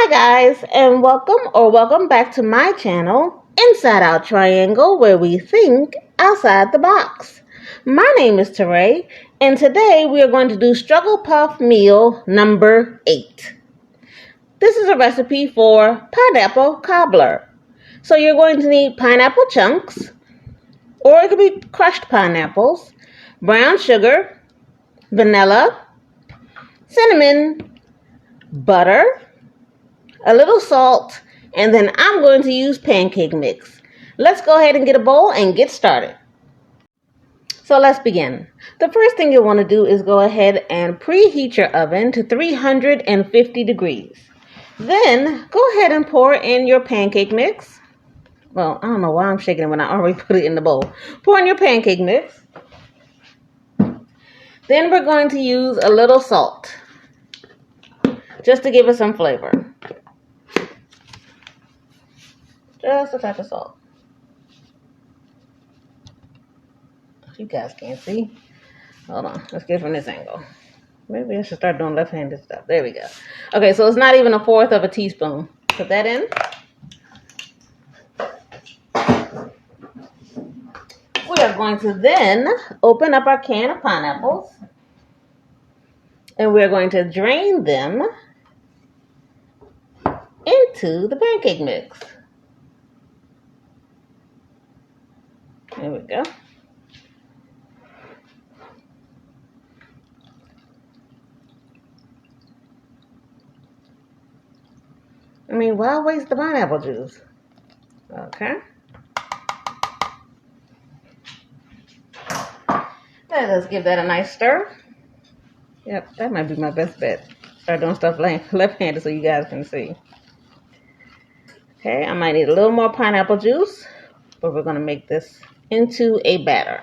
guys, and welcome back to my channel, Inside Out Triangle, where we think outside the box. My name is Teray, and today we are going to do Struggle Puff meal number 8. This is a recipe for pineapple cobbler. So you're going to need pineapple chunks, or it could be crushed pineapples, brown sugar, vanilla, cinnamon, butter, a little salt, and then I'm going to use pancake mix. Let's go ahead and get a bowl and get started. So let's begin. The first thing you'll want to do is go ahead and preheat your oven to 350 degrees. Then go ahead and pour in your pancake mix. Well, I don't know why I'm shaking it when I already put it in the bowl. Pour in your pancake mix. Then we're going to use a little salt, just to give it some flavor. Just a touch of salt. You guys can't see. Hold on. Let's get it from this angle. Maybe I should start doing left-handed stuff. There we go. Okay, so it's not even 1/4 of a teaspoon. Put that in. We are going to then open up our can of pineapples. And we're going to drain them into the pancake mix. There we go. I mean, why waste the pineapple juice? Okay. Let us give that a nice stir. Yep, that might be my best bet. Start doing stuff left-handed so you guys can see. Okay, I might need a little more pineapple juice, but we're going to make this into a batter.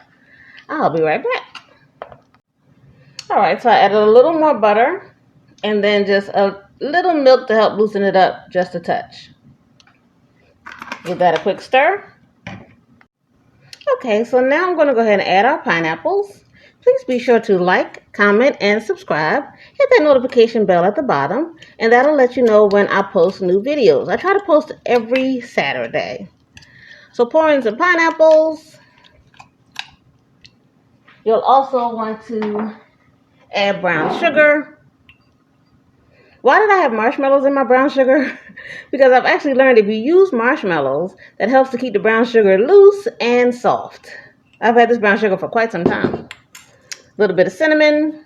I'll be right back. Alright, so I added a little more butter and then just a little milk to help loosen it up just a touch. Give that a quick stir. Okay, so now I'm going to go ahead and add our pineapples. Please be sure to like, comment, and subscribe. Hit that notification bell at the bottom, and that'll let you know when I post new videos. I try to post every Saturday. So pour in some pineapples. You'll also want to add brown sugar. Why did I have marshmallows in my brown sugar? Because I've actually learned if you use marshmallows, that helps to keep the brown sugar loose and soft. I've had this brown sugar for quite some time. A little bit of cinnamon.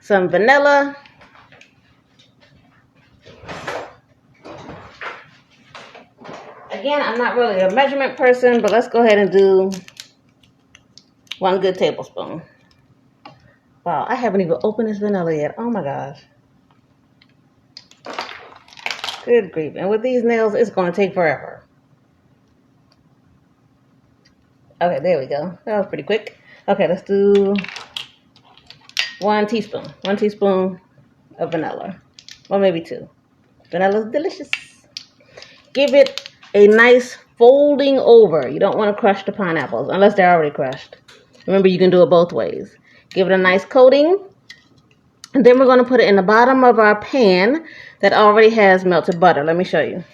Some vanilla. Again, I'm not really a measurement person, but let's go ahead and do 1 good tablespoon. Wow, I haven't even opened this vanilla yet. Oh my gosh. Good grief. And with these nails, it's going to take forever. Okay, there we go. That was pretty quick. Okay, let's do 1 teaspoon. 1 teaspoon of vanilla. Or maybe 2. Vanilla's delicious. Give it a nice folding over. You don't want to crush the pineapples unless they're already crushed. Remember, you can do it both ways. Give it a nice coating. And then we're going to put it in the bottom of our pan that already has melted butter. Let me show you.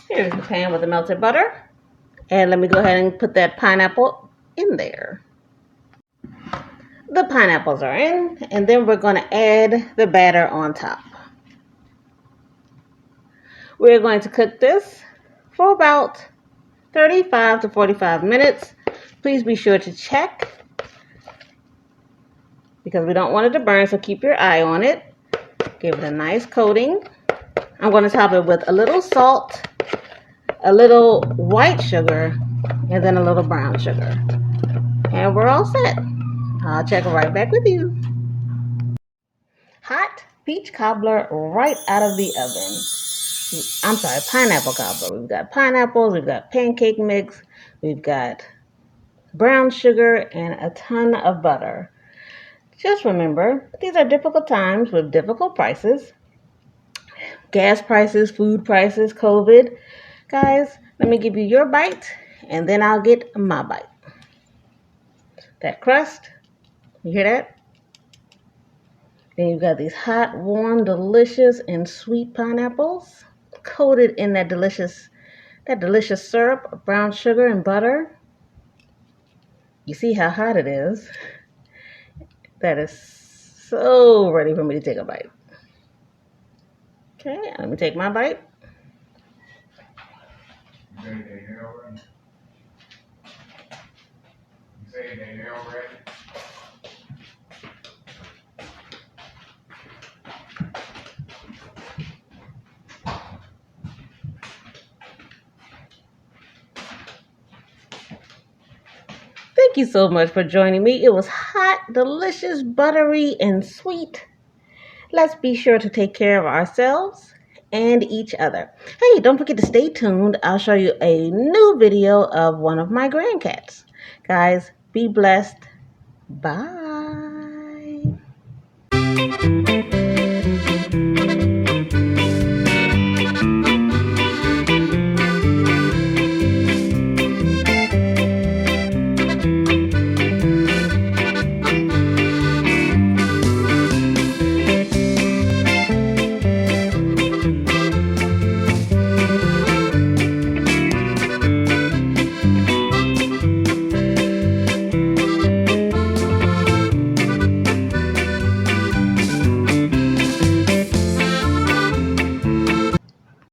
Here's the pan with the melted butter. And let me go ahead and put that pineapple in there. The pineapples are in, and then we're going to add the batter on top. We're going to cook this for about 35 to 45 minutes. Please be sure to check because we don't want it to burn, so keep your eye on it. Give it a nice coating. I'm going to top it with a little salt, a little white sugar, and then a little brown sugar. And we're all set. I'll check right back with you. Hot peach cobbler right out of the oven. I'm sorry, pineapple cobbler. We've got pineapples, we've got pancake mix, we've got brown sugar, and a ton of butter. Just remember, these are difficult times with difficult prices. gas prices, food prices, COVID. Guys, let me give you your bite, and then I'll get my bite. That crust, you hear that? Then you've got these hot, warm, delicious, and sweet pineapples coated in that delicious syrup of brown sugar and butter. You see how hot it is. That is so ready for me to take a bite. Okay, let me take my bite. Thank you so much for joining me. It was hot, delicious, buttery, and sweet. Let's be sure to take care of ourselves and each other. Hey, don't forget to stay tuned. I'll show you a new video of one of my grandcats. Guys, be blessed. Bye.